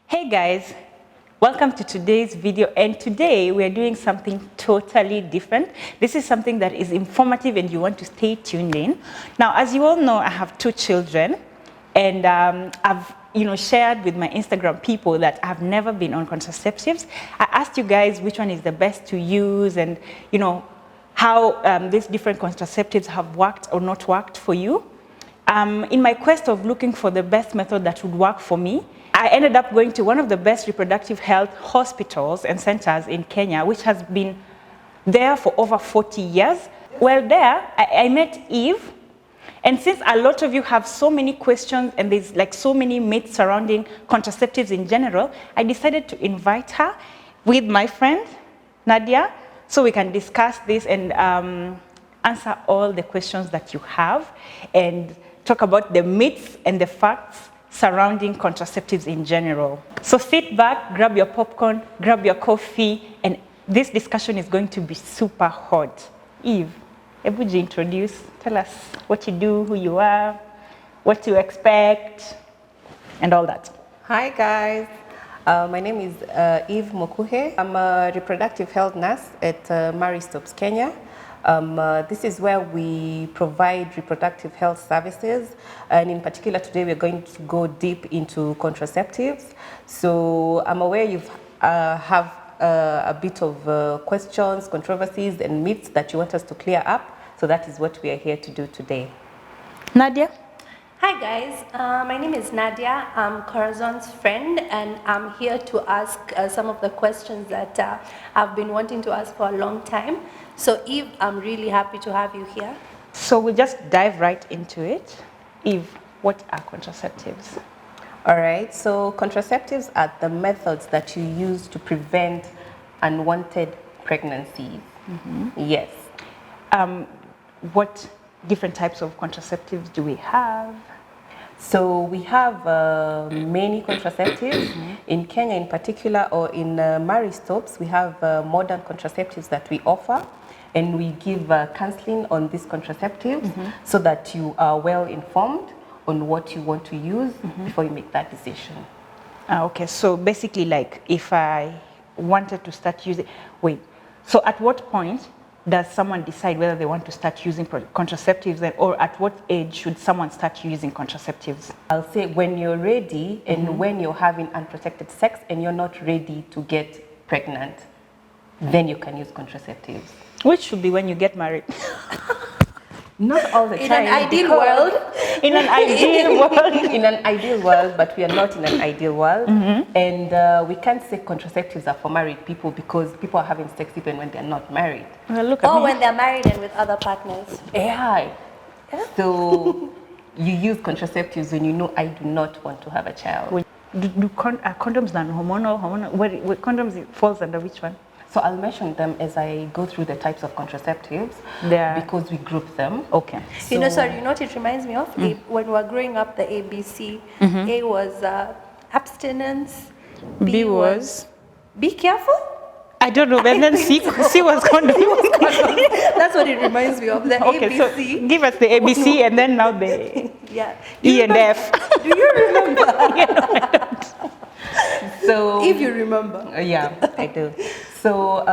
Hey guys, welcome to today's video, and today we are doing something totally different. This is something that is informative and you want to stay tuned in. Now, as you all know, I have two children, and I've shared with my Instagram people that I've never been on contraceptives. I asked you guys which one is the best to use, and how these different contraceptives have worked or not worked for you. In my quest of looking for the best method that would work for me, I ended up going to one of the best reproductive health hospitals and centers in Kenya, which has been there for over 40 years. Well, there, I met Eve. And since a lot of you have so many questions and there's like so many myths surrounding contraceptives in general, I decided to invite her with my friend, Nadia, so we can discuss this and answer all the questions that you have and talk about the myths and the facts surrounding contraceptives in general. So sit back, grab your popcorn, grab your coffee, and this discussion is going to be super hot. Eve, would you introduce? Tell us what you do, who you are, what you expect, and all that. Hi guys, my name is Eve Mokuhe. I'm a reproductive health nurse at Mariestopes, Kenya. This is where we provide reproductive health services, and in particular today we're going to go deep into contraceptives. So I'm aware you have a bit of questions, controversies and myths that you want us to clear up, so that is what we are here to do today. Nadia? Hi guys, my name is Nadia. I'm CORAZON'S friend, and I'm here to ask some of the questions that I've been wanting to ask for a long time. So Eve, I'm really happy to have you here. So we'll just dive right into it. Eve, what are contraceptives? All right, so contraceptives are the methods that you use to prevent unwanted pregnancies. Mm-hmm. Yes. What different types of contraceptives do we have? So we have many contraceptives. Mm-hmm. In Kenya in particular, or in Mariestopes, we have modern contraceptives that we offer, and we give counseling on these contraceptives, mm-hmm, so that you are well informed on what you want to use, mm-hmm, before you make that decision. Okay, so basically, like if I wanted to start using, so at what point does someone decide whether they want to start using contraceptives, or at what age should someone start using contraceptives? I'll say when you're ready, and mm-hmm, when you're having unprotected sex and you're not ready to get pregnant, then you can use contraceptives. Which should be when you get married. Not all the time. In an ideal world. In an ideal world. In an ideal world, but we are not in an ideal world. Mm-hmm. And we can't say contraceptives are for married people, because people are having sex even when they're not married. Well, look at me. When they're married and with other partners. Yeah. So you use contraceptives when you know I do not want to have a child. Are condoms non-hormonal? Where condoms falls under which one? So I'll mention them as I go through the types of contraceptives, because we group them. Okay. So, you know what it reminds me of? When we were growing up, the ABC. Mm-hmm. A was abstinence. B was? Be careful? I don't know, but then C was condom. That's what it reminds me of, the okay, ABC. So give us the ABC and then now the E and F. Do you remember? Yeah, so, if you remember. Yeah, I do. So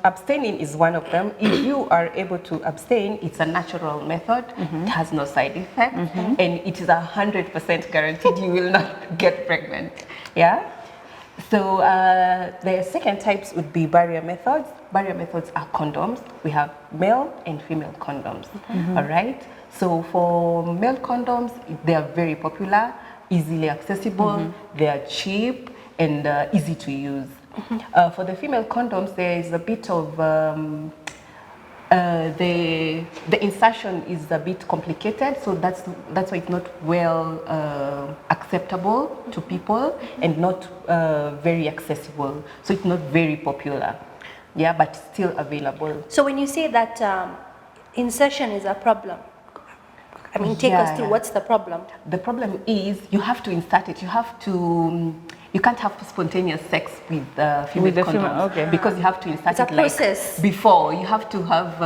abstaining is one of them. If you are able to abstain, it's a natural method. Mm-hmm. It has no side effects, mm-hmm, and it is 100% guaranteed you will not get pregnant. Yeah. So the second types would be barrier methods. Barrier methods are condoms. We have male and female condoms. Mm-hmm. All right. So for male condoms, they are very popular, easily accessible, mm-hmm, they are cheap and easy to use. Mm-hmm. For the female condoms, there is a bit of the insertion is a bit complicated, so that's why it's not well acceptable to people, and not very accessible. So it's not very popular, yeah, but still available. So when you say that insertion is a problem, I mean, take us through what's the problem. The problem is you have to insert it. You have to. You can't have spontaneous sex with female condoms because you have to insert it like before. You have to have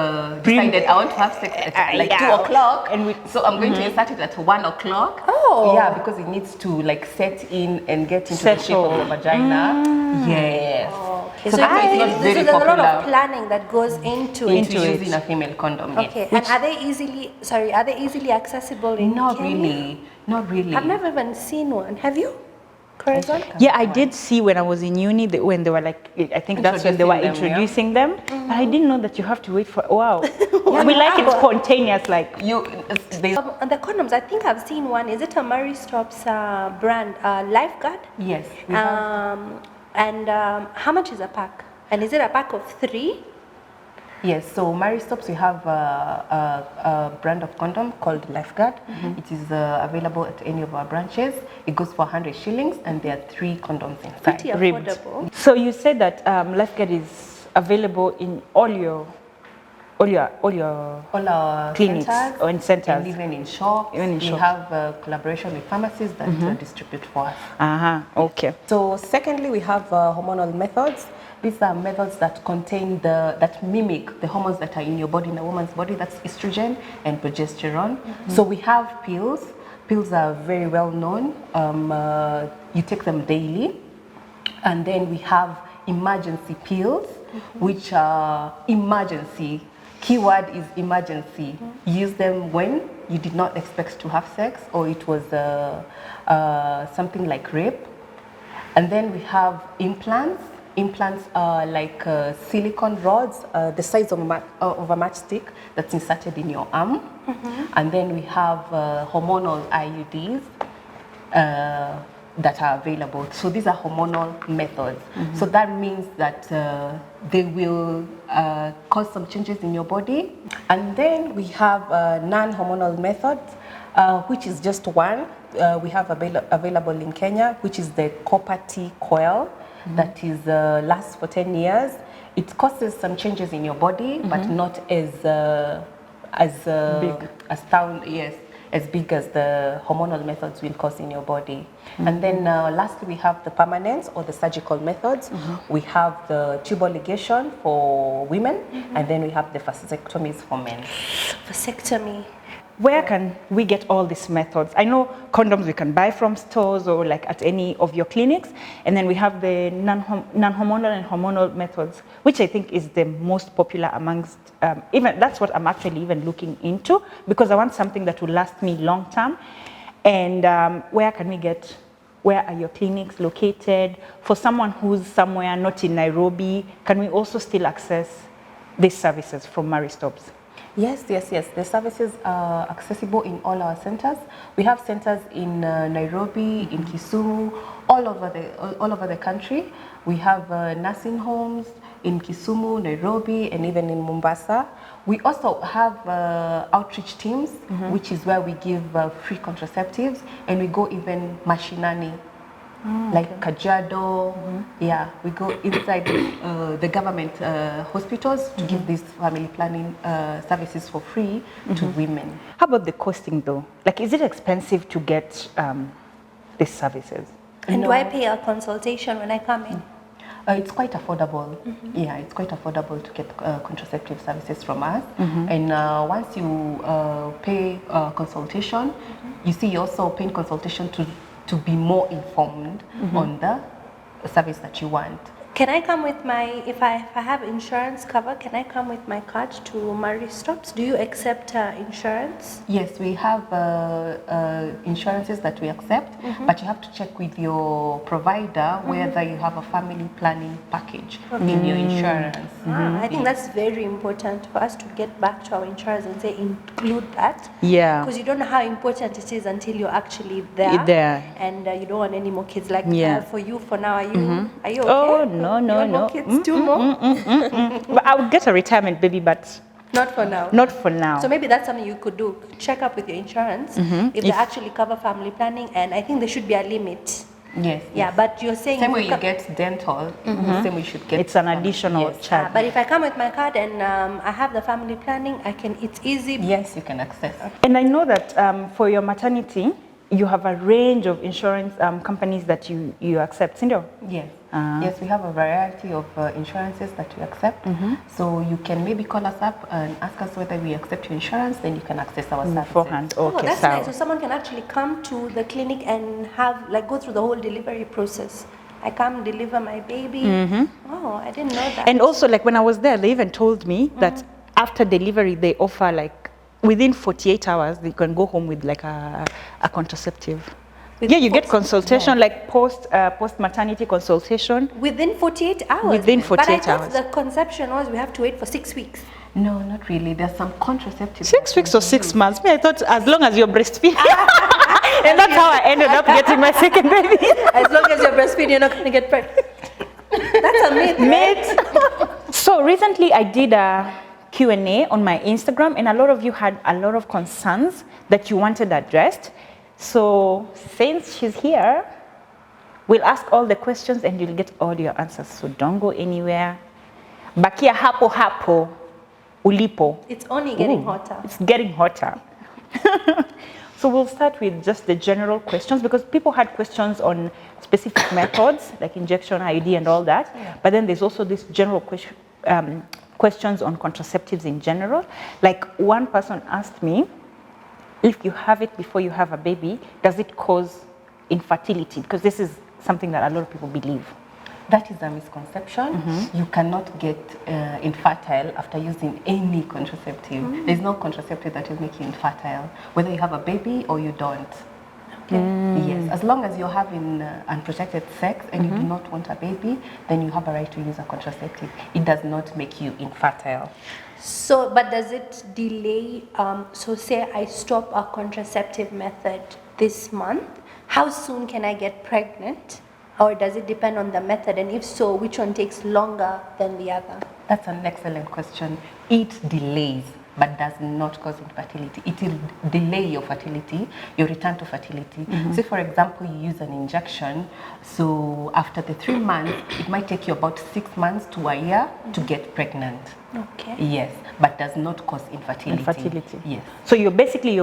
decided I want to have sex at like 2 o'clock, and so I'm going to insert it at 1 o'clock. Oh, yeah, because it needs to like set in and get into the shape of the vagina. Yes. Oh, okay. So that's it's not very there's popular. a lot of planning that goes into using a female condom. Okay, and are they easily accessible in Kenya? Not really. I've never even seen one. Have you? Corazon? Yeah, I did see when I was in uni when they were like, I think that's when they were introducing them. But I didn't know that you have to wait for, wow. We like it spontaneous, like. On the condoms, I think I've seen one. Is it a Mariestopes brand, Lifeguard? Yes. And how much is a pack? And is it a pack of 3? Yes, so Mariestopes, we have a brand of condom called Lifeguard. It is available at any of our branches. It goes for 100 shillings and there are 3 condoms inside. Pretty affordable. So you said that Lifeguard is available in all our clinics or in centers, and even in shops. We have collaboration with pharmacies that distribute for us. Okay. So secondly, we have hormonal methods. These are methods that contain that mimic the hormones that are in your body, in a woman's body. That's estrogen and progesterone. So we have pills. Pills are very well known. You take them daily. And then we have emergency pills, which are emergency. Keyword is emergency. Use them when you did not expect to have sex or it was something like rape. And then we have implants. Implants are like silicone rods, the size of a matchstick that's inserted in your arm. And then we have hormonal IUDs that are available. So these are hormonal methods. So that means that they will cause some changes in your body. And then we have non-hormonal methods, which is just one. We have available in Kenya, which is the copper T coil. That is lasts for 10 years. It causes some changes in your body, but not as big as big as the hormonal methods will cause in your body. And then lastly, we have the permanence or the surgical methods. We have the tubal ligation for women, and then we have the vasectomies for men. Vasectomy. Where can we get all these methods? I know condoms we can buy from stores or like at any of your clinics. And then we have the non-hormonal and hormonal methods, which I think is the most popular amongst, even that's what I'm actually even looking into because I want something that will last me long term. And where can we get, where are your clinics located? For someone who's somewhere not in Nairobi, can we also still access these services from Mariestopes? Yes. The services are accessible in all our centers. We have centers in Nairobi, in Kisumu, all over the country. We have nursing homes in Kisumu, Nairobi, and even in Mombasa. We also have outreach teams, which is where we give free contraceptives, and we go even mashinani. Like Kajiado, we go inside the government hospitals to give these family planning services for free to women. How about the costing though? Like, is it expensive to get these services? And do I pay a consultation when I come in? It's quite affordable. Yeah, it's quite affordable to get contraceptive services from us. And once you pay consultation, you see, you're also paying consultation to be more informed on the service that you want. Can I come with my, if I have insurance cover, can I come with my card to Mariestopes? Do you accept insurance? Yes, we have insurances that we accept, but you have to check with your provider whether you have a family planning package in your insurance. I think that's very important for us to get back to our insurance and say include that. Yeah. Because you don't know how important it is until you're actually there. And you don't want any more kids. Like for you, for now, are you okay? Oh, no. More kids, 2 more? But I would get a retirement baby, but not for now. Not for now. So maybe that's something you could do. Check up with your insurance if they actually cover family planning, and I think there should be a limit Yes. Yeah, but you're saying Same if way you you come- get dental, same way you should get. It's an additional Yes. charge. but if I come with my card and I have the family planning, it's easy. Yes, you can access. And I know that for your maternity, you have a range of insurance companies that you accept, Cindo? Yes. Yes, we have a variety of insurances that we accept. So you can maybe call us up and ask us whether we accept your insurance, then you can access our services. Beforehand. Oh, Okay, that's so nice. So someone can actually come to the clinic and go through the whole delivery process. I come deliver my baby. Oh, I didn't know that. And also, like when I was there, they even told me that after delivery, they offer like within 48 hours, they can go home with like a contraceptive. Yeah, you get consultation, like post maternity consultation. Within 48 hours? Within 48 but I thought hours. the conception was we have to wait for 6 weeks. No, not really. There's some contraceptives. 6 weeks or 6 months? Me, I thought as long as you're breastfeeding. And that's how I ended up getting my second baby. As long as you're breastfeeding, you're not going to get pregnant. That's a myth, right? So recently I did a Q&A on my Instagram, and a lot of you had a lot of concerns that you wanted addressed. So since she's here, we'll ask all the questions and you'll get all your answers. So don't go anywhere. Bakia hapo hapo ulipo. It's only getting hotter. It's getting hotter. So we'll start with just the general questions, because people had questions on specific methods like injection, IUD and all that. Yeah. But then there's also this general questions on contraceptives in general. Like one person asked me, if you have it before you have a baby, does it cause infertility? Because this is something that a lot of people believe. That is a misconception. You cannot get infertile after using any contraceptive. There's no contraceptive that will make you infertile, whether you have a baby or you don't. Okay. Yes, as long as you're having unprotected sex and you do not want a baby, then you have a right to use a contraceptive. It does not make you infertile. So, but does it delay, so say I stop a contraceptive method this month, how soon can I get pregnant? Or does it depend on the method? And if so, which one takes longer than the other? That's an excellent question. It delays, but does not cause infertility. It will delay your fertility, your return to fertility. Say, for example, you use an injection, so after the 3 months, it might take you about 6 months to a year to get pregnant. Okay. Yes, but does not cause infertility. Yes. So your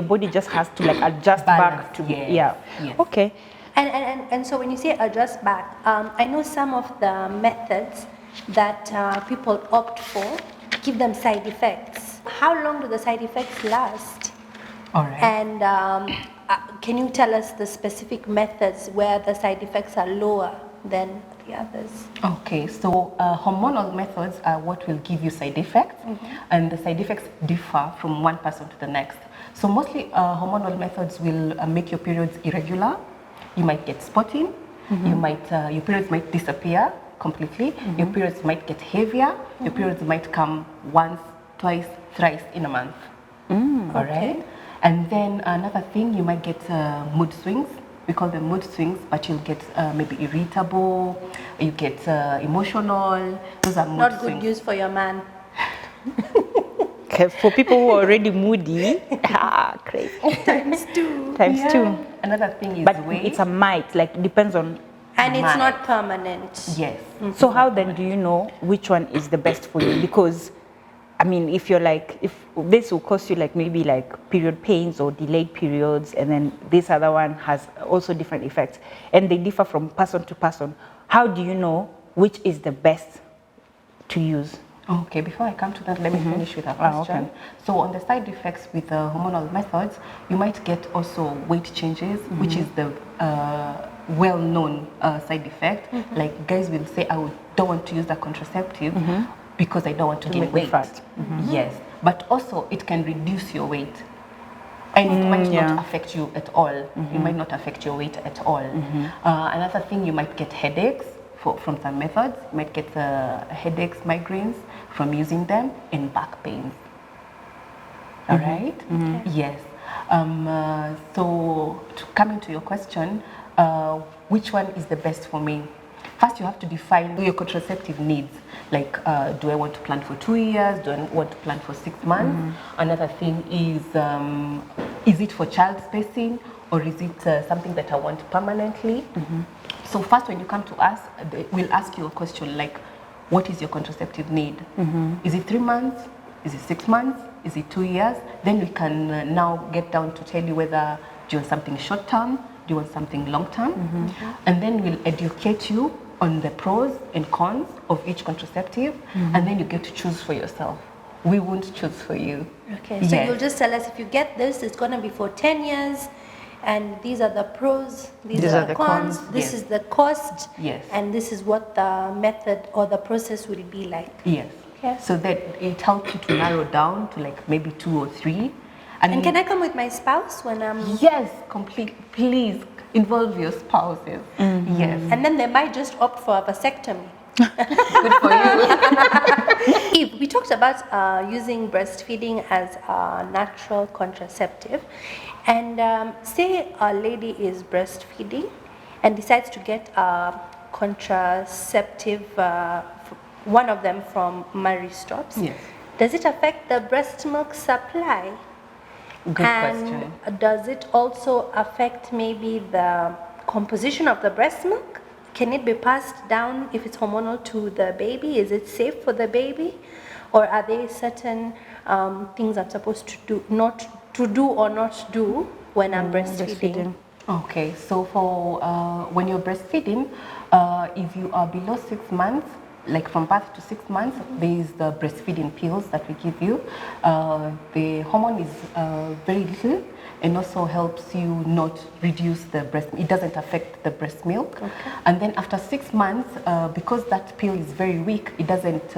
body just has to like adjust back to, Yes. Okay. And so when you say adjust back, I know some of the methods that people opt for give them side effects. How long do the side effects last? All right. And can you tell us the specific methods where the side effects are lower than the others? Okay, so hormonal methods are what will give you side effects, and the side effects differ from one person to the next. So mostly hormonal methods will make your periods irregular. You might get spotting, your periods might disappear completely, your periods might get heavier, your periods might come once, twice, thrice in a month. All right? And then another thing, you might get mood swings. We call them mood swings, but you'll get maybe irritable, you get emotional. Those are mood Not swings. good news for your man. Okay, for people who are already moody, crazy. Times two. Times two. Another thing is But weight. it's a might, like depends on. And it's Might. not permanent. Yes. So how then do you know which one is the best for you? Because, I mean, if you're like, if this will cause you like maybe like period pains or delayed periods, and then this other one has also different effects, and they differ from person to person. How do you know which is the best to use? Okay, before I come to that, let me finish with a question. Okay. So on the side effects with the hormonal methods, you might get also weight changes, which is the well-known side effect. Like guys will say, don't want to use the contraceptive because I don't want to gain weight. Fat. Yes, but also it can reduce your weight. And it might not affect you at all. It might not affect your weight at all. Another thing, you might get headaches from some methods. You might get headaches, migraines from using them, and back pains. All right? Yes. So coming to your question, which one is the best for me? First, you have to define your contraceptive needs. Like, do I want to plan for 2 years? Do I want to plan for 6 months? Another thing is it for child spacing, or is it something that I want permanently? So first, when you come to us, we'll ask you a question like, what is your contraceptive need? Is it 3 months? Is it 6 months? Is it 2 years? Then we can now get down to tell you whether do you want something short term, do you want something long term? And then we'll educate you on the pros and cons of each contraceptive, and then you get to choose for yourself. We won't choose for you. Okay, so you'll just tell us if you get this, it's going to be for 10 years, and these are the pros, these are the cons, this is the cost, and this is what the method or the process would be like. Yes. Okay. So that it helps you to narrow down to like maybe 2 or 3. And can I come with my spouse when I'm... Yes, please involve your spouses. Yes. And then they might just opt for a vasectomy. Good for you. Eve, we talked about using breastfeeding as a natural contraceptive. And say a lady is breastfeeding and decides to get a contraceptive, one of them from Mariestopes. Yes. Does it affect the breast milk supply? Good question. Does it also affect maybe the composition of the breast milk? Can it be passed down if it's hormonal to the baby? Is it safe for the baby? Or are there certain things I'm supposed to do, not to do or not do when I'm breastfeeding? Okay, so for when you're breastfeeding, if you are below 6 months, like from birth to 6 months, there is the breastfeeding pills that we give you. The hormone is very little and also helps you not reduce the breast. It doesn't affect the breast milk. Okay. And then after 6 months, because that pill is very weak, it doesn't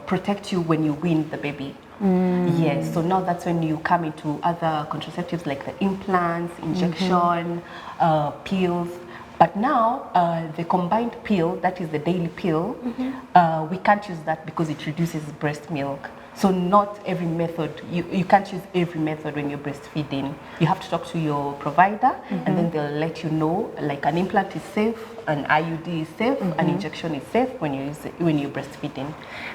protect you when you wean the baby. Yes, so now that's when you come into other contraceptives like the implants, injection, pills. But now, the combined pill, that is the daily pill, we can't use that because it reduces breast milk. So not every method, you can't use every method when you're breastfeeding. You have to talk to your provider and then they'll let you know, like an implant is safe, an IUD is safe, an injection is safe when you're breastfeeding.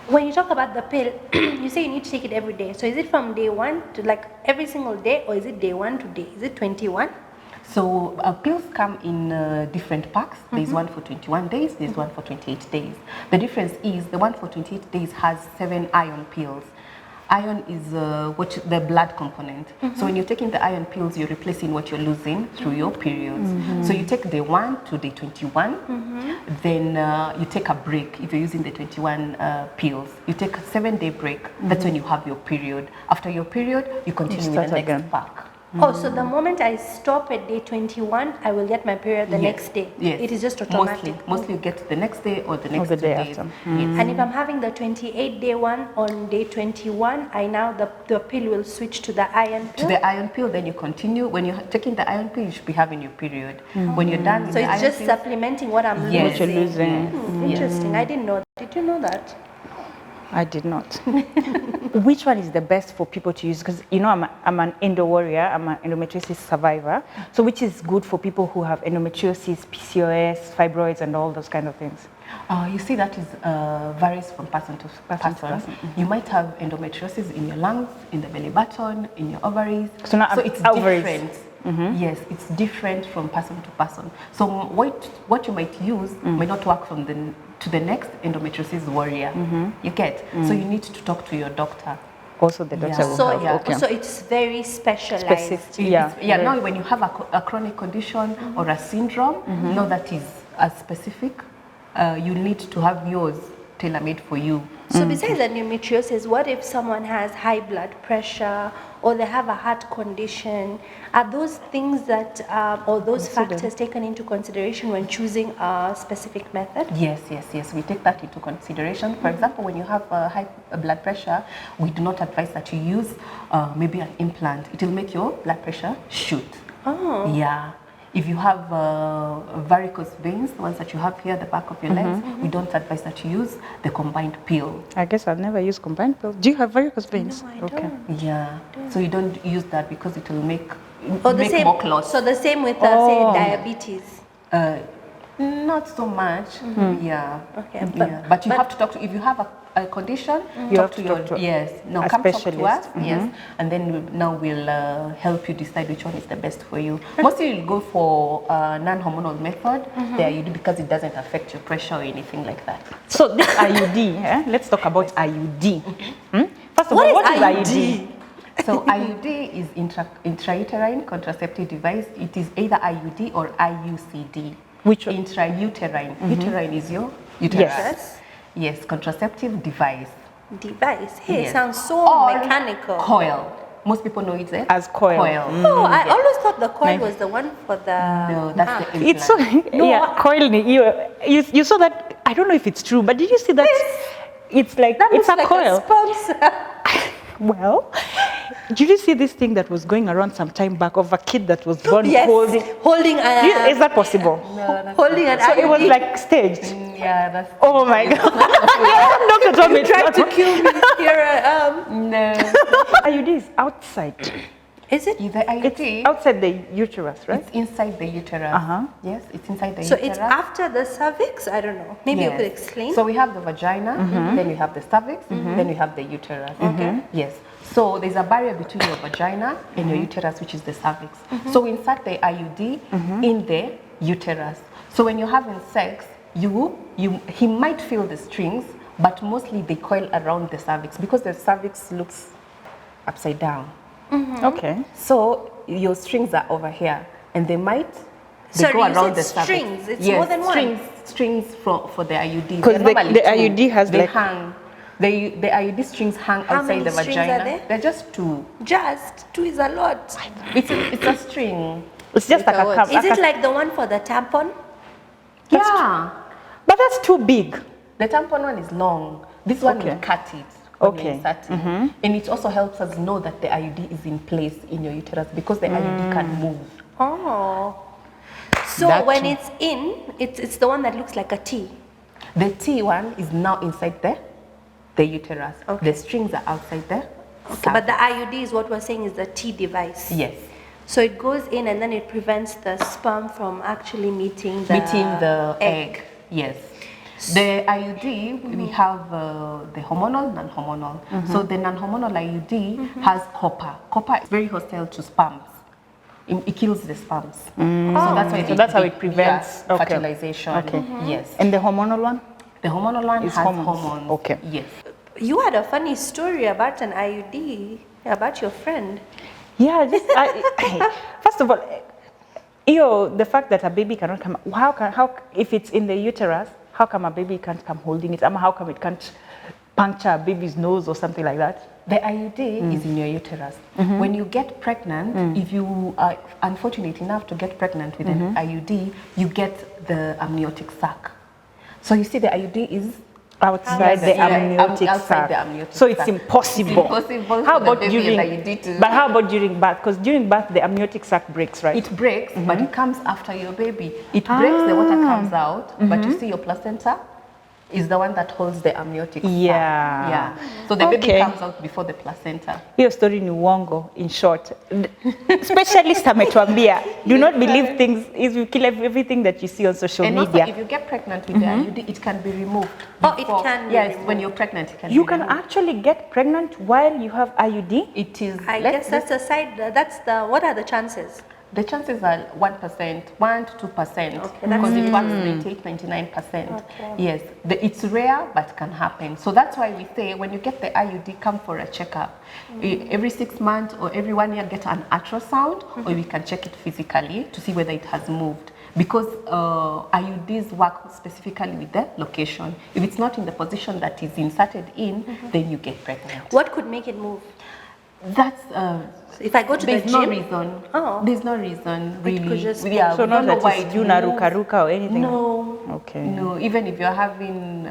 When you talk about the pill, you say you need to take it every day. So is it from day 1 to like every single day, or is it day 1 to day? Is it 21? So pills come in different packs. There's one for 21 days, there's one for 28 days. The difference is the one for 28 days has 7 iron pills. Iron is the blood component. So when you're taking the iron pills, you're replacing what you're losing through your periods. So you take day 1 to day 21, then you take a break. If you're using the 21 pills, you take a 7-day break. That's when you have your period. After your period, you continue with the next pack. Oh, so the moment I stop at day 21, I will get my period the next day? Yes. It is just automatic? Mostly you get the next day or the next 2 days. After. Yes. And if I'm having the 28-day one on day 21, the pill will switch to the iron pill? To the iron pill, then you continue. When you're taking the iron pill, you should be having your period. When you're done with so the iron it's just pill, supplementing what I'm losing? What you're losing. Interesting. I didn't know that. Did you know that? I did not. Which one is the best for people to use? Because, you know, I'm an endo warrior, I'm an endometriosis survivor. So which is good for people who have endometriosis, PCOS, fibroids, and all those kind of things? You see, that is varies from person to person. You might have endometriosis in your lungs, in the belly button, in your ovaries. So it's different. Yes, it's different from person to person. So what you might use may not work from to the next endometriosis warrior. You get? So you need to talk to your doctor. Also the doctor will help. So it's very specialized. Now when you have a chronic condition or a syndrome, know that is specific. You need to have yours tailor-made for you. So besides endometriosis, what if someone has high blood pressure or they have a heart condition? Are those things that, or those factors taken into consideration when choosing a specific method? Yes. We take that into consideration. For example, when you have high blood pressure, we do not advise that you use maybe an implant. It will make your blood pressure shoot. Oh. Yeah. If you have varicose veins, the ones that you have here at the back of your legs, we don't advise that you use the combined pill. I guess I'll never use combined pill. Do you have varicose veins? No, I don't. Yeah. So you don't use that because it will make more clots. So the same with, say, diabetes? Not so much. Yeah. Okay, But you have to talk to, if you have a condition, You talk have to to your, talk to yes. No, a come talk to specialist. us. Yes. And then now we'll help you decide which one is the best for you. Mostly you'll go for non-hormonal method. There you do, because it doesn't affect your pressure or anything like that. So this IUD, let's talk about IUD. First of all, what is IUD? So IUD is intrauterine contraceptive device. It is either IUD or IUCD. Which one? Intrauterine. Uterine is your uterus. Yes. Yes, contraceptive device. Device. Hey, Yes. sounds so Or mechanical. Coil. Most people know it As coil. Oh, I always thought the coil was the one for the. No, that's the implant. It's so, coil. You saw that, I don't know if it's true, but did you see that? It's like, That it's looks a like coil. a sperm cell. Well, did you see this thing that was going around some time back of a kid that was born Yes, holding? Is that possible? holding an So it was IUD. like staged. Yeah, that's. Oh my God. Dr. Tom, You tried to kill me. Here I am. No. IUD is outside. Is it? The It's IUD, outside the uterus, right? it's inside the uterus. Yes, it's inside the So uterus. it's after the cervix? I don't know. Maybe you Yes. could explain. So we have the vagina, then you have the cervix, then you have the uterus. Okay. Yes. So there's a barrier between your vagina and your uterus, which is the cervix. So we insert the IUD in the uterus. So when you're having sex, he might feel the strings, but mostly they coil around the cervix because the cervix looks upside down. Okay. So your strings are over here, and they go Sorry, you around said the cervix. strings. It's Yes, more than one. strings for the IUD. 'Cause They're normally the two. IUD has they like- hang. The IUD strings hang How outside many the strings vagina. are there? They're just two. Just two is a lot. It's a string. It's just like a cup. Is it like the one for the tampon? Yeah. But that's too big. The tampon one is long. This one Okay. will cut it. When you Okay. insert it. And it also helps us know that the IUD is in place in your uterus because the IUD can move. Oh. So That when too. it's in, it's the one that looks like a T. The T one is now inside the uterus. Okay. The strings are outside there. Okay, but the IUD is what we're saying is the T device. Yes. So it goes in and then it prevents the sperm from actually meeting the egg. Yes. The IUD, we have the hormonal, non-hormonal. So the non-hormonal IUD has copper. Copper is very hostile to sperms. It kills the sperms. So that's how it prevents fertilization. Okay. Yes. And the hormonal one? The hormonal one Is has hormones. hormones. Okay. Yes. You had a funny story about an IUD, about your friend. Yeah, first of all, the fact that a baby cannot come, if it's in the uterus, how come a baby can't come holding it? How come it can't puncture a baby's nose or something like that? The IUD is in your uterus. When you get pregnant, if you are unfortunate enough to get pregnant with an IUD, you get the amniotic sac. So you see the IUD is Outside the amniotic outside sac. the amniotic So it's sac. impossible. It's impossible How for the about baby during? and IUD to- But how about during birth? Because during birth the amniotic sac breaks, right? It breaks, but it comes after your baby. It breaks, the water comes out, but you see your placenta is the one that holds the amniotic sac. Yeah. Yeah. So the baby Okay. comes out before the placenta. Hiyo story ni uongo, in short. Specialist ametuambia, do not believe things, if you kill everything that you see on social And media. also, if you get pregnant with the IUD, it can be removed. Oh, it can be Yes, removed. when you're pregnant, it can You be can removed. actually get pregnant while you have IUD? It is. I guess that's the side, what are the chances? The chances are 1%, 1 to 2%, Okay, that's because it works 98, 99%. Okay. Yes, it's rare, but can happen. So that's why we say when you get the IUD, come for a checkup. Every 6 months or every 1 year, get an ultrasound, or we can check it physically to see whether it has moved. Because IUDs work specifically with the location. If it's not in the position that is inserted in, then you get pregnant. What could make it move? That's If I go to the there's no gym, reason. Oh. There's no reason really. could just be- Yeah, So we not don't know that why it's it Juna moves. Ruka or anything? No. Okay. No, even if you're having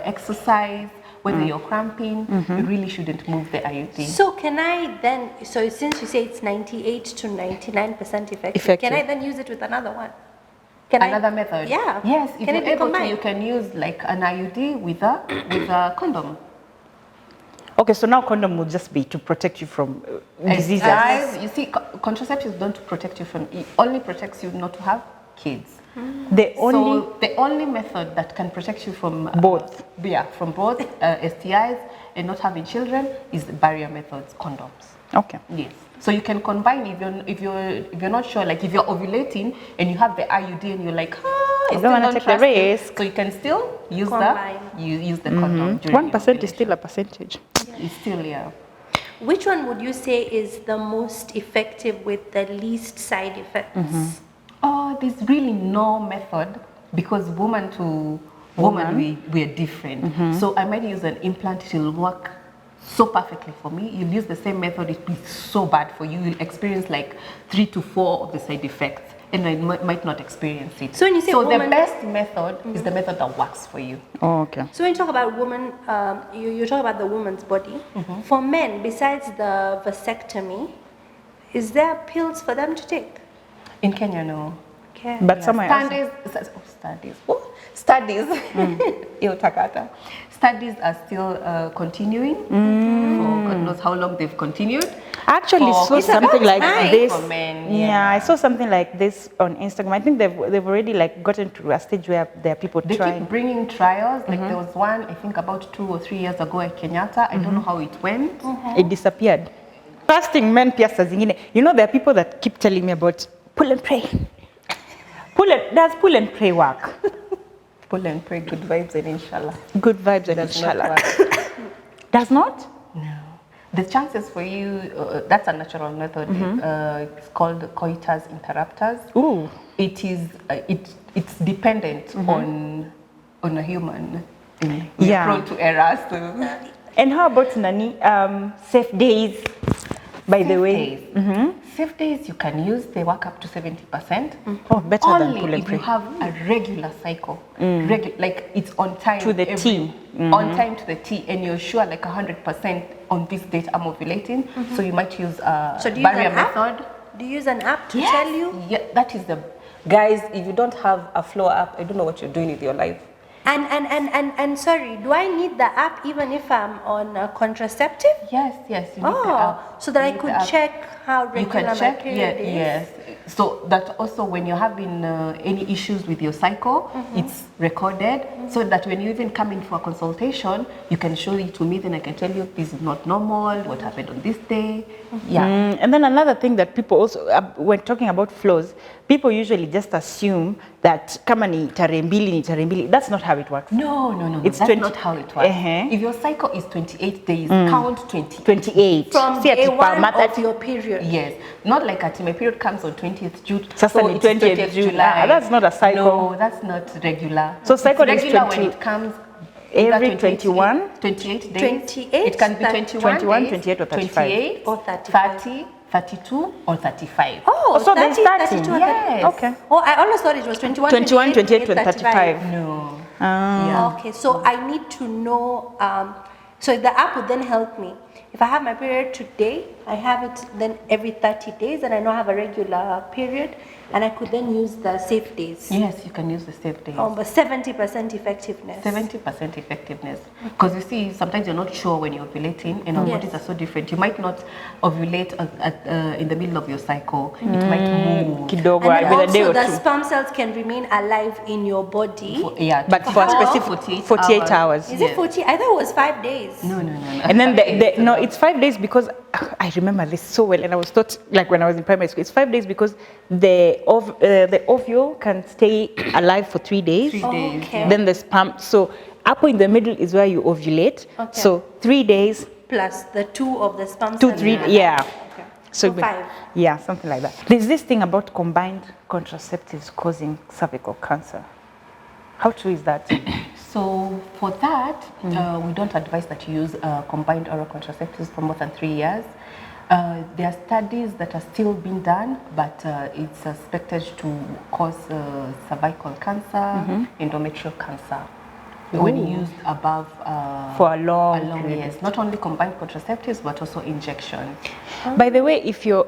exercise, whether you're cramping, you really shouldn't move the IUD. so can I then, so since you say it's 98 to 99% effective, can I then use it with another one? Can Another method? Yeah. Yes, if Can you're it be able to, combined? you can use like an IUD with a condom. Okay, so now condom will just be to protect you from diseases. Guys, you see, contraceptives don't protect you from, it only protects you not to have kids. The only So the only method that can protect you from Both. from both STIs and not having children is the barrier methods, condoms. okay. Yes. So you can combine if you're not sure, like if you're ovulating and you have the IUD and you're like, I don't still wanna don't take the trust it. risk. So you can still use Combine. use the condom. during 1% is ovulation. still a percentage. It's still, yeah. Which one would you say is the most effective with the least side effects? Oh, there's really no method because woman to woman we're different. So I might use an implant, it will work so perfectly for me. You'll use the same method, it'll be so bad for you. You'll experience like 3 to 4 of the side effects and I might not experience it. So when you say the woman- best method is the method that works for you. Oh, okay. So when you talk about woman, you talk about the woman's body. For men, besides the vasectomy, is there pills for them to take? In Kenya, no. Okay. But somewhere else. Studies. Iyo takata. Studies are still continuing for God knows how long they've continued. I actually For- saw It's something like nice. this. For men, yeah, I saw something like this on Instagram. I think they've already like gotten to a stage where there are people They trying. keep bringing trials. Like there was one, I think about 2 or 3 years ago at Kenyatta. I don't know how it went. It disappeared. Fasting men pia saa zingine. You know, there are people that keep telling me about pull and pray. Does pull and pray work? Pull and pray, good vibes and inshallah. Good vibes and Does not inshallah. work. Does not? No. The chances for you, that's a natural method. It's called coitus interruptus. Ooh. It is, it's dependent on a human. We're Yeah. prone to errors. So. And how about Nani? Safe days, by the Safe way. days. Safe days you can use, they work up to 70%. Oh, better than pull Only and if you pray. have a regular cycle, like it's on time To the T. on time to the T, and you're sure like 100% on this date I'm ovulating. So you might use a So do you barrier use an app? method. Do you use an app to Yes. tell you? Yeah, that is the guys. If you don't have a flow app, I don't know what you're doing with your life. And sorry, do I need the app even if I'm on a contraceptive? Yes, you need the app. So that I You need could the app. check how You regular can check, my period is? yes. So that also when you're having any issues with your cycle, it's recorded so that when you even come in for a consultation, you can show it to me, then I can tell you this is not normal, what happened on this day. Yeah. And then another thing that people also, when talking about flows, people usually just assume that kama ni tarehe mbili. That's not how it works. No. It's That's 20 not how it works. If your cycle is 28 days, count 20. 28. From Si ati day per one month, of ati- your period. Yes, not like at my period comes on 20th June. Sasa ni it's 20th July. That's not a cycle. No, that's not regular. So It's cycle is regular 20 when it comes every either 21? 28 days. 28, It can be 21, 21, days, 28 or 35. 28, Or 35. 30, 32, or 35. Oh, So there's 30, 30. 32, Yes. Okay. Oh, I always thought it was 21, 21, 28, 35. 35. No. Ah. Okay, so I need to know, so the app would then help me. If I have my period today, I have it then every 30 days and I know I have a regular period and I could then use the safe days. Yes, you can use the safe days. But 70% effectiveness. 70% effectiveness. Because you see, sometimes you're not sure when you're ovulating, and our Yes. bodies are so different. You might not ovulate in the middle of your cycle. It might move. Kidogo, And then with a day also or the two. sperm cells can remain alive in your body. But for a 24, specific 48 hours. Is it 40? I thought it was 5 days. No. And then no, it's 5 days because I remember this so well, and I was taught like when I was in primary school. It's 5 days because the ovule can stay alive for 3 days. 3 days. Okay. Then the sperm. So up in the middle is where you ovulate. Okay. So 3 days, Plus the 2 of the sperm 2, cells. 3, yeah. Okay. So, So 5. Yeah, something like that. There's this thing about combined contraceptives causing cervical cancer. How true is that? So for that, we don't advise that you use combined oral contraceptives for more than 3 years. There are studies that are still being done, but it's suspected to cause cervical cancer, endometrial cancer, when used above For a long period. yes. Not only combined contraceptives, but also injection. By the way, if you're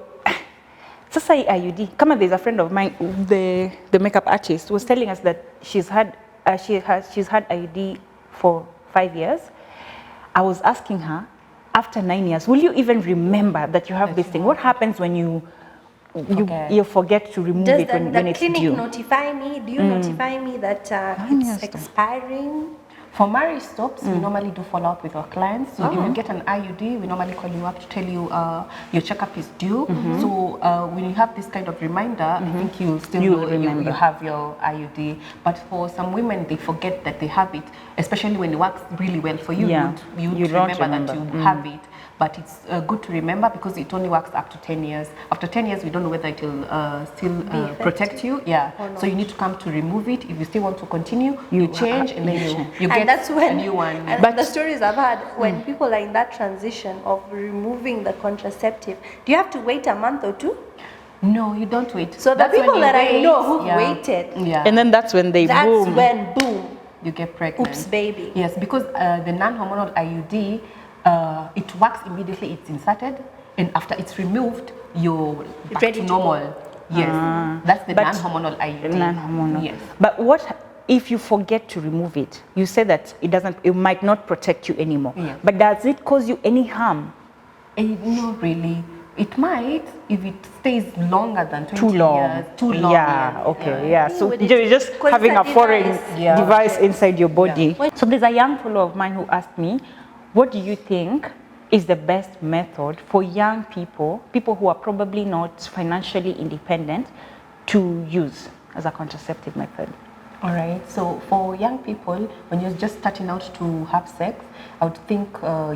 sasa hii IUD, kama there's a friend of mine, the makeup artist, was telling us that she's had IUD for 5 years. I was asking her, after 9 years, will you even remember that you have this thing? What happens when you you forget to remove Does it when the it's clinic due. notify me? Do you notify me that it's expiring? For Mariestopes, we normally do follow up with our clients. So if you get an IUD, we normally call you up to tell you your checkup is due. So when you have this kind of reminder, I think you still know you have your IUD. But for some women, they forget that they have it, especially when it works really well for you. You remember that you have it. But it's good to remember because it only works up to 10 years. After 10 years, we don't know whether it will still protect you. So you need to come to remove it. If you still want to continue, you change and then you get a new one. And but the stories I've had, when people are in that transition of removing the contraceptive, do you have to wait a month or two? No, you don't wait. So the people that I know who've waited, and then that's when boom, you get pregnant. Oops, baby. Yes, because the non-hormonal IUD, it works immediately, it's inserted, and after it's removed, you're back to normal. Yes, that's the non-hormonal IUD. Non-hormonal. Yes. But what if you forget to remove it? You say that it might not protect you anymore. Yes. But does it cause you any harm? Not really. It might if it stays longer than 20 Too long. years. Too long. Yeah, okay, yeah. So you're just Because having a it's a foreign device. device inside your body. So there's a young follower of mine who asked me, what do you think is the best method for young people who are probably not financially independent, to use as a contraceptive method? All right, so for young people, when you're just starting out to have sex, I would think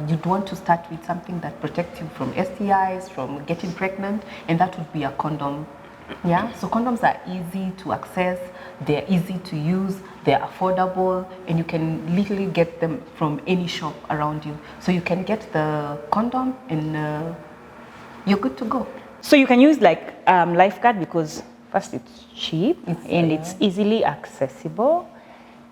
you'd want to start with something that protects you from STIs, from getting pregnant, and that would be a condom. Yeah, so condoms are easy to access, they're easy to use, they're affordable, and you can literally get them from any shop around you. So you can get the condom and you're good to go. So you can use like Lifeguard because first it's cheap and it's easily accessible.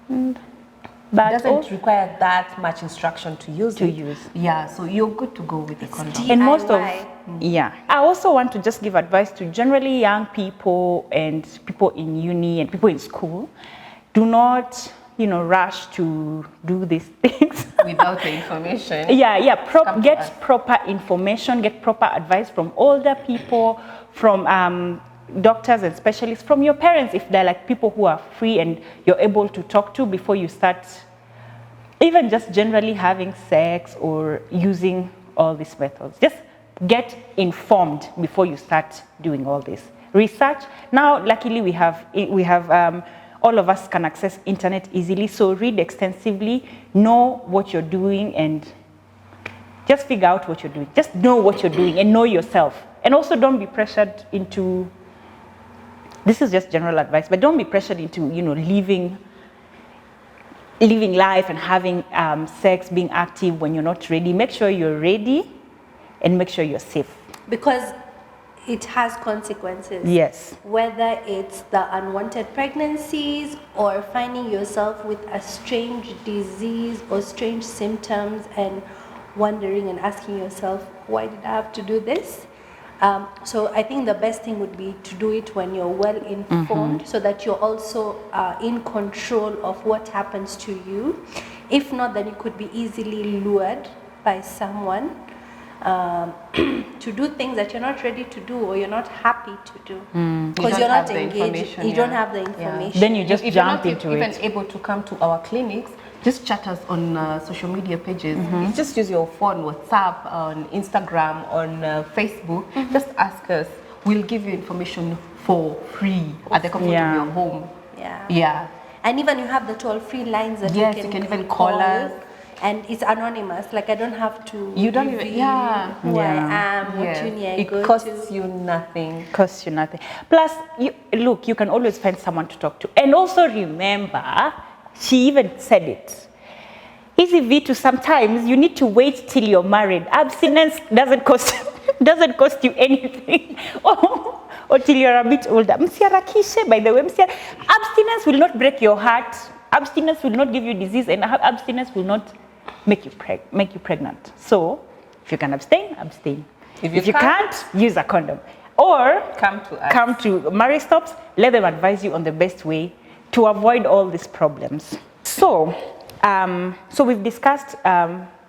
But it doesn't require that much instruction to use it. Yeah, so you're good to go with the condom. And most of, I also want to just give advice to generally young people and people in uni and people in school. Do not, rush to do these things. Without the information. Get proper information, get proper advice from older people, from doctors and specialists, from your parents if they're like people who are free and you're able to talk to before you start even just generally having sex or using all these methods. Just get informed before you start doing all this research. Now luckily we have all of us can access internet easily, so read extensively, know what you're doing, and just figure out what you're doing. Just know what you're doing and know yourself. And also don't be pressured into, this is just general advice, but don't be pressured into, living life and having sex, being active when you're not ready. Make sure you're ready and make sure you're safe. Because it has consequences. Yes. Whether it's the unwanted pregnancies or finding yourself with a strange disease or strange symptoms and wondering and asking yourself, why did I have to do this? So I think the best thing would be to do it when you're well informed, so that you're also in control of what happens to you. If not, then you could be easily lured by someone to do things that you're not ready to do or you're not happy to do because you're not engaged. You don't have the information. Then you just jump into it. If you're not even able to come to our clinics, just chat us on social media pages. Just use your phone, WhatsApp, on Instagram, on Facebook. Just ask us. We'll give you information for free at the comfort of your home. Yeah. And even you have the toll-free lines that you can even call us. And it's anonymous. Like I don't have to. You don't even. who I am, what uni I go to. It costs you nothing. Costs you nothing. Plus, you can always find someone to talk to. And also remember, she even said it. Easy V2, sometimes you need to wait till you're married. Abstinence doesn't cost you anything. or till you're a bit older. Msiharakishe, by the way, abstinence will not break your heart. Abstinence will not give you disease, and abstinence will not make you pregnant. So, if you can abstain, abstain. If you can't, use a condom. Or come to us. Come to Mariestopes. Let them advise you on the best way to avoid all these problems. So we've discussed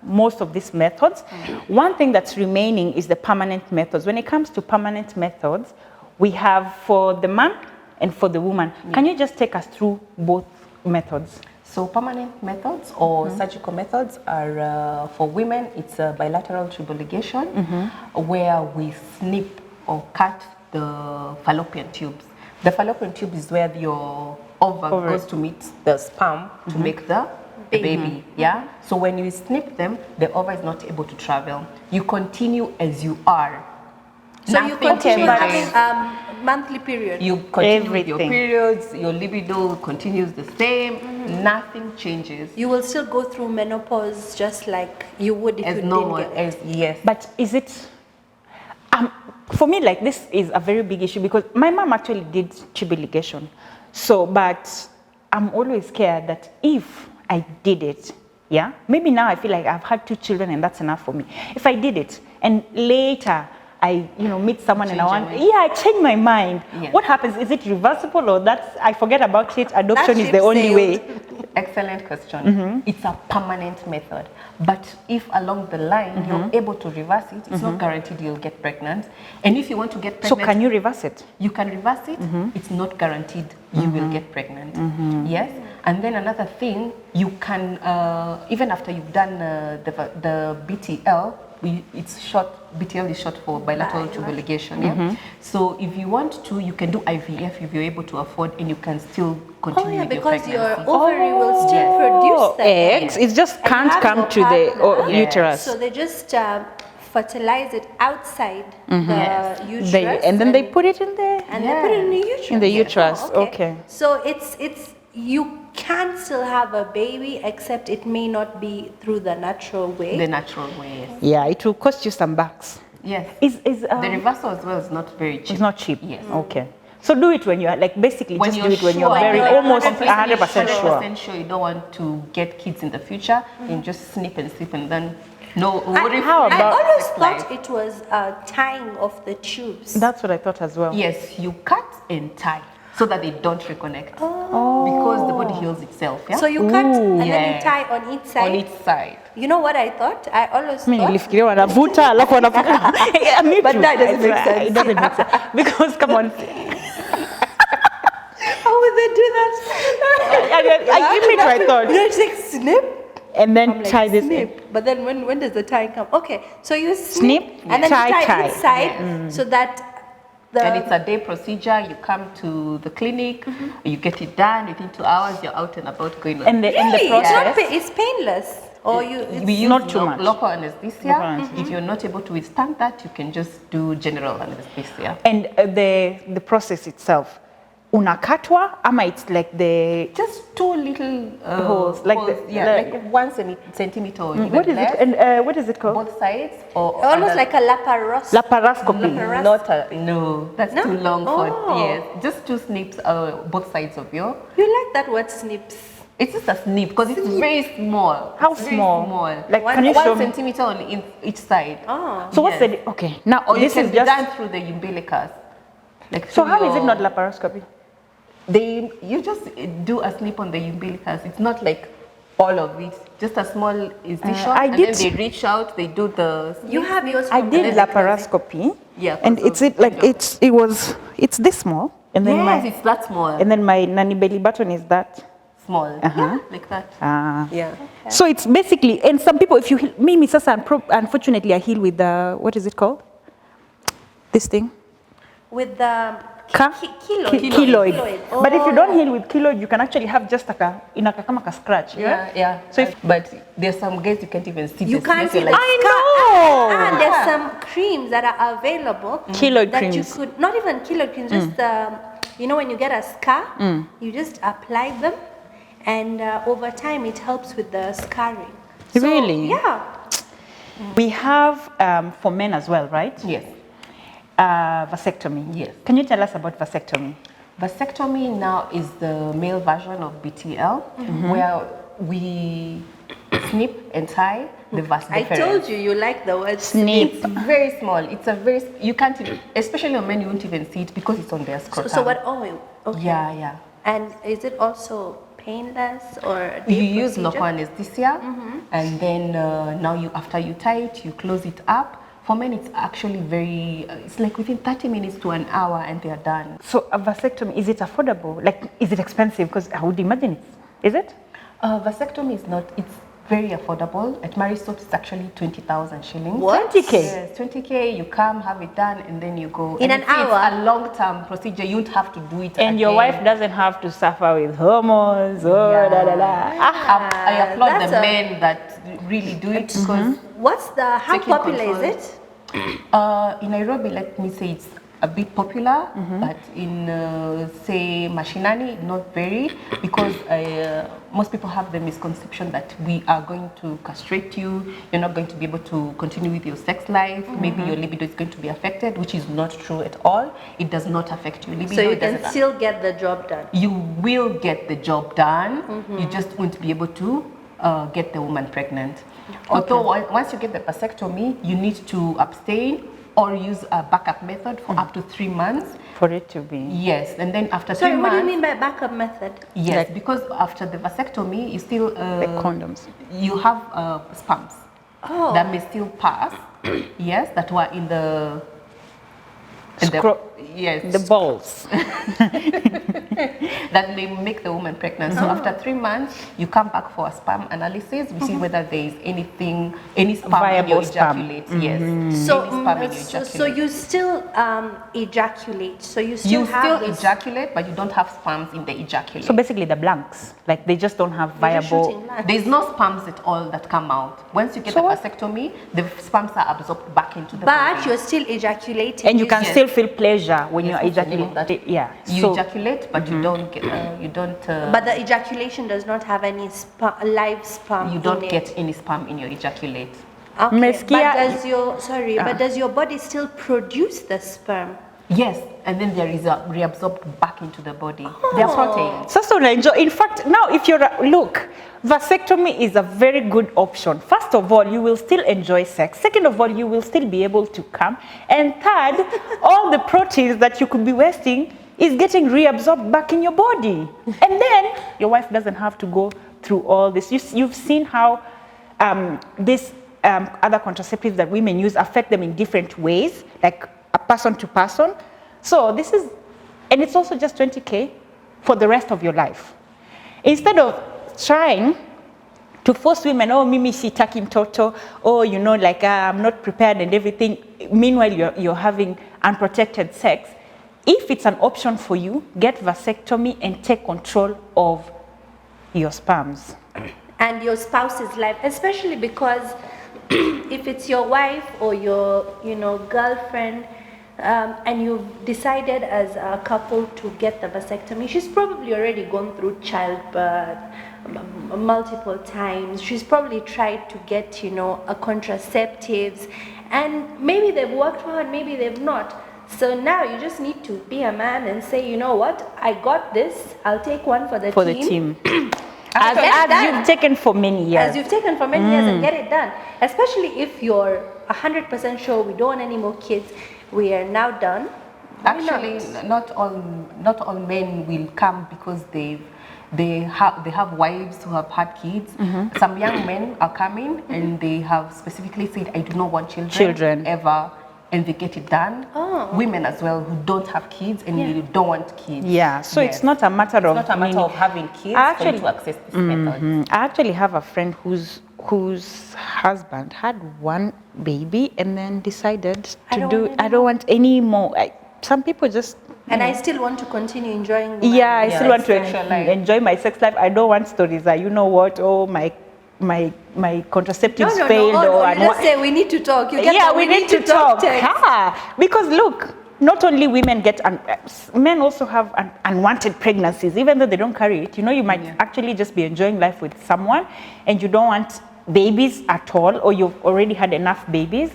most of these methods. One thing that's remaining is the permanent methods. When it comes to permanent methods, we have for the man and for the woman. Can you just take us through both methods? So permanent methods or surgical methods are for women, it's a bilateral tubal ligation where we snip or cut the fallopian tubes. The fallopian tube is where your ovary goes to meet the sperm to make the baby. Yeah. So when you snip them, the ovary is not able to travel. You continue as you are. So you Nothing continue changes. having monthly period. You continue with your Everything. periods, your libido continues the same, nothing changes. You will still go through menopause just like you would if As you normal didn't get. as, yes. But is it, for me, like this is a very big issue because my mom actually did tubal ligation. So, but I'm always scared that if I did it, yeah, maybe now I feel like I've had 2 children and that's enough for me. If I did it and later I, meet someone and I want, I change my mind. Yes. What happens? Is it reversible or that's, I forget about it, adoption is ship the only sailed. way? Excellent question. It's a permanent method. But if along the line you're able to reverse it, it's not guaranteed you'll get pregnant. And if you want to get So pregnant, can you reverse it? you can reverse it. It's not guaranteed you will get pregnant. Yes. And then another thing, you can, even after you've done the BTL, it's short, BTL is short for bilateral tubal ligation. Yeah. So if you want to, you can do IVF if you're able to afford, and you can still continue with Because your your pregnancy. ovary will still produce the eggs. It just And you can't have come no to the partner. uterus. So they just fertilize it outside the uterus. And then they put it in there. and they put it in the uterus. In the uterus, Oh, okay. So it's you can still have a baby, except it may not be through the natural way. The natural way, yes. Yeah, it will cost you some bucks. Yes. The The reversal as well is not very cheap. It's not cheap. Yes. Okay. So do it when you are like basically When just you're do it when you're sure, very when you're almost completely 100% sure. 100% sure you don't want to get kids in the future, then just snip and snip and then no I, worry. how I about always sex thought life. it was tying of the tubes. That's what I thought as well. Yes, you cut and tie so that they don't reconnect. Because the body heals itself, yeah? So you cut and then Yeah. you tie on each side. on each side. You know what I thought? I always Mimi thought nilifikiria wanavuta alafu wanavuta. Yeah, me But too. that doesn't make sense. It doesn't make sense. Because come on. how would they do that? I thought. You know, it's like snip. And then I'm like, tie this in. snip. But then when does the tie come? Okay, so you Snip, and then tie, you tie tie. each side so that And it's a day procedure. You come to the clinic, you get it done within 2 hours, you're out and about going on. And the really, process. it's painless. Or we use not too much. local anesthesia. Local anesthesia. If you're not able to withstand that, you can just do general anesthesia. And the process itself, unakatwa ama it's like the Just 2 little holes, like holes, the- like 1 centimeter or even what is less, it? And what is it called? both sides or almost like a laparoscopy. Laparoscopy. not a, no, that's No? too long Oh. for yes. Just 2 snips both sides of your. You like that word snips? It's just a snip because it's very small. How It's very small? small. Like, One- can you 1 show me? centimeter on each side. Oh. So what's Yes. the okay now? Or This it can is be just done through the umbilicus. Like so. through How is it your- not laparoscopy? You just do a snip on the umbilicus. It's not like all of it. Just a small incision. I and did- then they reach out. They do the. You have yours I from did the- laparoscopy. Yeah, and because it's of it like window. it's this small, and then Yes, it's that small. and then my nanny belly button is that. Small. Uh-huh. Yeah, like that. Yeah. So it's basically, and some people, if you heal, me, Sasa, unfortunately, I heal with the, what is it called? This thing? With the Keloid. keloid. But if you Oh. don't heal with keloid, you can actually have just like a scratch. Yeah. So if, But there's some guys you can't even see. You the can't snip, see you're the like, know. And there's some creams that are available Keloid that creams. you could not even keloid creams, just you know when you get a scar, you just apply them, and over time it helps with the scarring. So, Really? Yeah. we have for men as well, right? yes. Vasectomy. Yes. Can you tell us about vasectomy? Vasectomy now is the male version of BTL, where we snip and tie the vas I deferens. told you like the word Snip. It's very small. It's a very, you can't even, especially on men, you won't even see it because it's on their scrotum. So what? Oh, okay. Yeah. And is it also painless or a You day use local procedure? anesthesia, and then now after you tie it, you close it up For men, it's actually very, it's like within 30 minutes to an hour and they are done. So a vasectomy, is it affordable? Like, is it expensive? Because I would imagine it. Is it? Vasectomy is not, it's very affordable. At Mariestopes, it's actually 20,000 shillings. What? 20K? Yes, 20K, you come, have it done, and then you go. In an hour? It's a long-term procedure. You don't have to do it And again. your wife doesn't have to suffer with hormones. Oh, Yeah. da, da, da. I applaud That's the a- men that really do it because What's the, how Taking popular control. is it? in Nairobi, let me say it's a bit popular, but in say Mashinani, not very, because most people have the misconception that we are going to castrate you, you're not going to be able to continue with your sex life, maybe your libido is going to be affected, which is not true at all. It does not affect your libido. So you It can doesn't- still get the job done. You will get the job done. You just won't be able to get the woman pregnant. Although once you get the vasectomy, you need to abstain or use a backup method for up to 3 months. For it to be. Yes, and then after 3 Sorry, what months. do you mean by backup method? Yes, Like- because after the vasectomy, you still Like condoms. you have sperms Oh. that may still pass. Yes, that were in the yes The balls. that may make the woman pregnant. So after 3 months, you come back for a sperm analysis. We see whether there is any sperm in your Viable sperm. ejaculate. Yes. So, Any sperm in your so ejaculate. you still ejaculate. So you still You have still this- ejaculate, but you don't have sperms in the ejaculate. So basically the blanks. Like they just don't have You're just viable. shooting blanks. There's no sperms at all that come out. Once you get So the what? vasectomy, the sperms are absorbed back into the But body. you're still ejaculating. And you can Yes. still feel pleasure when Yes, you're what's the name of that? ejaculating. Yeah. You So ejaculate, but you don't get, you don't. But the ejaculation does not have any live sperm. you don't in get it. any sperm in your ejaculate. Okay. Meskia- But does your but does your body still produce the sperm? Yes, and then there is a reabsorbed back into the body. They are proteins. So enjoy. In fact, now if you're look, vasectomy is a very good option. First of all, you will still enjoy sex. Second of all, you will still be able to come. And third, all the proteins that you could be wasting is getting reabsorbed back in your body. And then your wife doesn't have to go through all this. You've seen how this other contraceptives that women use affect them in different ways, like a person to person. So this is, and it's also just 20K for the rest of your life. Instead of trying to force women, oh, mimi sitaki mtoto, oh, you know, like I'm not prepared and everything. Meanwhile, you're having unprotected sex. If it's an option for you, get vasectomy and take control of your sperms. And your spouse's life, especially because if it's your wife or your girlfriend, and you've decided as a couple to get the vasectomy, she's probably already gone through childbirth multiple times. She's probably tried to get a contraceptives, and maybe they've worked hard, maybe they've not. So now you just need to be a man and say, you know what, I got this, I'll take one for the team. As you've taken for many years. As you've taken for many years, and get it done. Especially if you're 100% sure we don't want any more kids, we are now done. Why Actually, not? not all men will come because they have wives who have had kids. Some young men are coming and they have specifically said, I do not want children ever, and they get it done. Women as well who don't have kids and you don't want kids. Yeah, so Yes. it's not a matter of It's not a matter of having kids for you to access this method. I actually have a friend whose husband had one baby and then decided to I don't want any more. Some people just And I still want to continue enjoying my I still want to sexual life. enjoy my sex life. I don't want stories that you know what, oh my contraceptives failed or you just say we need to talk. You get yeah, that? we need to talk. text. Because look, not only women get, men also have unwanted pregnancies, even though they don't carry it. You might actually just be enjoying life with someone and you don't want babies at all, or you've already had enough babies.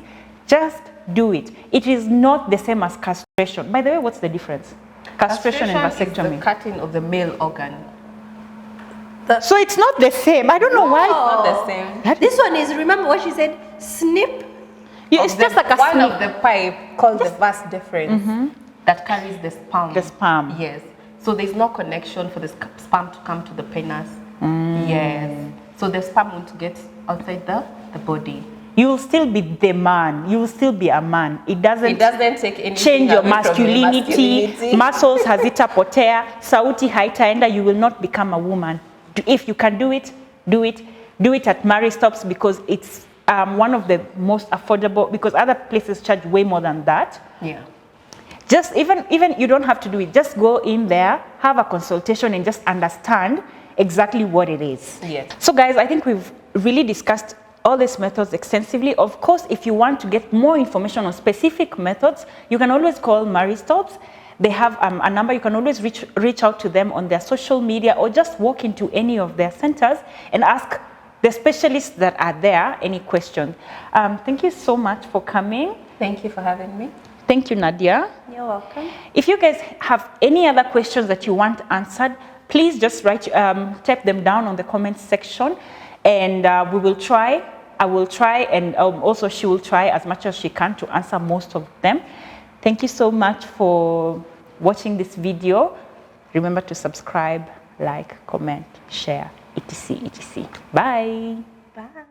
Just do it. It is not the same as castration. By the way, what's the difference? Castration and vasectomy. is the cutting of the male organ. So it's not the same. I don't know why. Not the same. This one is, remember what she said? Snip. It's just like a one snip. of the pipe called the vas deferens that carries the sperm. The sperm. Yes. So there's no connection for the sperm to come to the penis. Yes. So the sperm won't get outside the body. you will still be the man. You will still be a man. It doesn't take anything change your away from masculinity. Muscles hazitapotea, sauti haitaenda. You will not become a woman. If you can do it, do it. Do it at Mariestopes because it's one of the most affordable, because other places charge way more than that. Yeah. Just even you don't have to do it. Just go in there, have a consultation, and just understand exactly what it is. Yes. So guys, I think we've really discussed all these methods extensively. Of course, if you want to get more information on specific methods, you can always call Mariestopes. They have a number. You can always reach out to them on their social media, or just walk into any of their centers and ask the specialists that are there any questions. Thank you so much for coming. Thank you for having me. Thank you, Nadia. You're welcome. If you guys have any other questions that you want answered, please just type them down on the comments section, and we will try. I will try, and also she will try as much as she can to answer most of them. Thank you so much for watching this video. Remember to subscribe, like, comment, share, etc. etc. Bye. Bye.